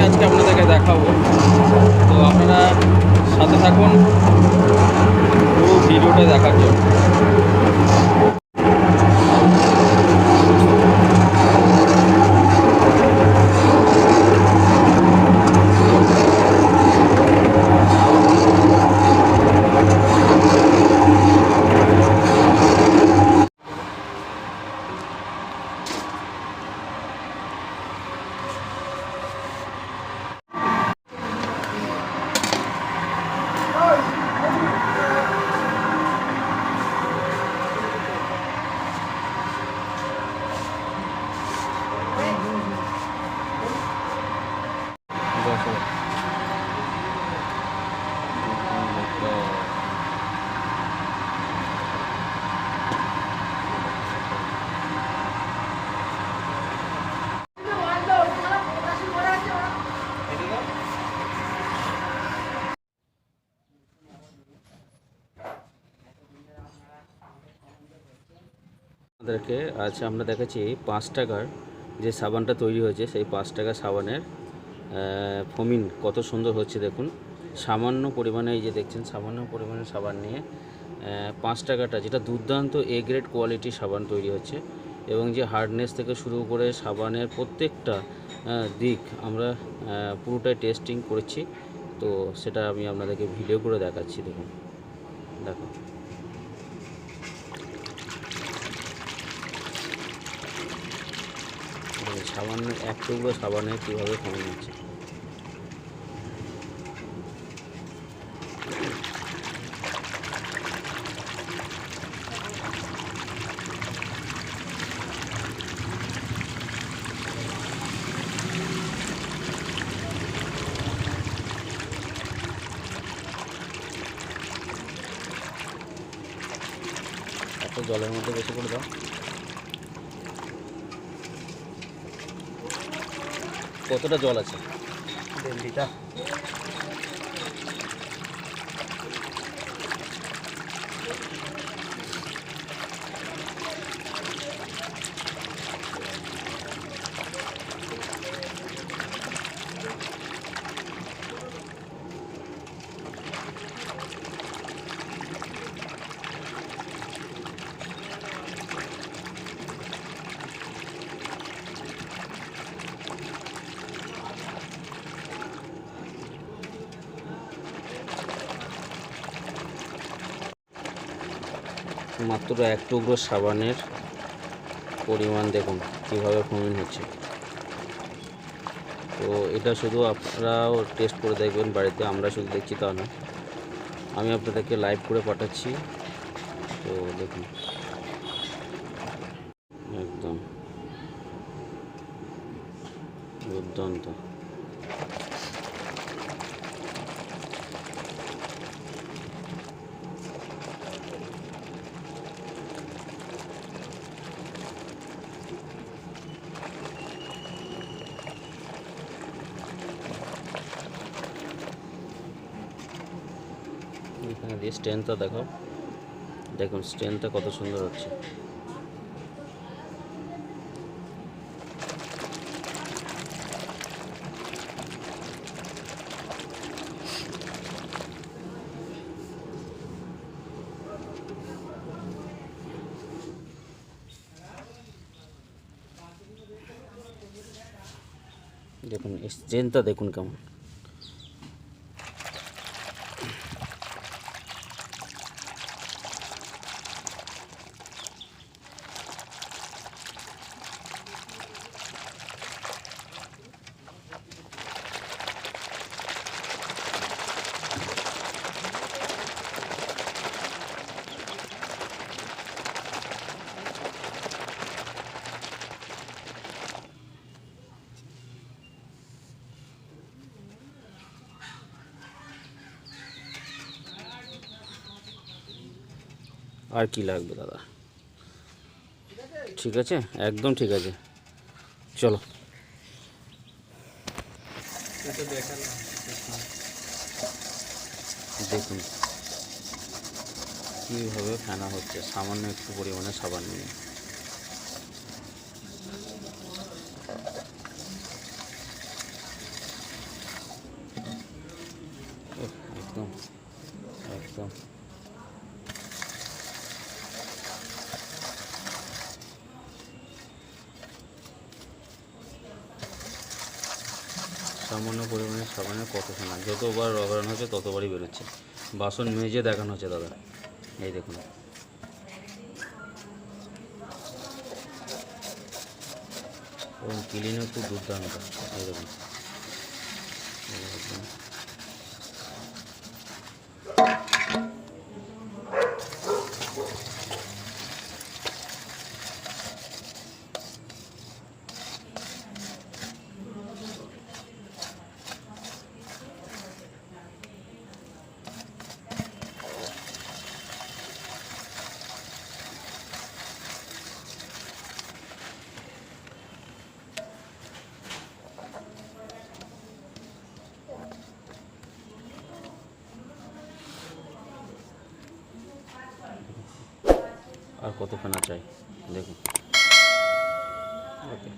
আজকে আপনাদেরকে দেখাবো। তো আপনারা সাথে থাকুন পুরো ভিডিওটা দেখার জন্য। আমাদেরকে আজ আমরা দেখেছি 5 টাকার যে সাবানটা তৈরি হয়েছে, সেই 5 টাকার সাবানের ফোমিন কত সুন্দর হচ্ছে দেখুন। সামান্য পরিমাণে, এই যে দেখছেন, সামান্য পরিমাণে সাবান নিয়ে 5 টাকাটা, যেটা দুর্দান্ত এ গ্রেড কোয়ালিটি সাবান তৈরি হচ্ছে। এবং যে হার্ডনেস থেকে শুরু করে সাবানের প্রত্যেকটা দিক আমরা পুরোটাই টেস্টিং করেছি। তো সেটা আমি আপনাদেরকে ভিডিও করে দেখাচ্ছি। দেখুন, দেখো সাবানের এক টুকরো সাবানে কীভাবে কমে নিচ্ছে। এত জলের মধ্যে বেশি করে দাও। কতটা জল আছে? 1.5 লিটার। মাত্র এক টুকরো সাবানের পরিমাণ দেখুন কীভাবে ফোমিন হচ্ছে। তো এটা শুধু আপনারাও টেস্ট করে দেখবেন বাড়িতে, আমরা শুধু দেখছি তা না, আমি আপনাদেরকে লাইভ করে পাঠাচ্ছি। তো দেখুন, একদম দুর্দান্ত। এখানে দিয়ে স্ট্রেংথটা দেখো, দেখুন স্ট্রেংথটা কত সুন্দর হচ্ছে। দেখুন স্ট্রেংথটা দেখুন কেমন। আর কি লাগবে দাদা? ঠিক আছে, একদম ঠিক আছে, চলো। দেখুন কীভাবে ফেনা হচ্ছে সামান্য একটু পরিমাণে সাবান নিয়ে। একদম সামান্য পরিমাণে সাবানের কত ফেনা, যতবার রগড়ানো হচ্ছে ততবারই বেরোচ্ছে। বাসন মেজে দেখানো হচ্ছে দাদা, এই দেখুন। এবং ক্লিনও খুব দুর্দান্ত, এই দেখুন। আর কত ফেনা চাই দেখুন। ওকে।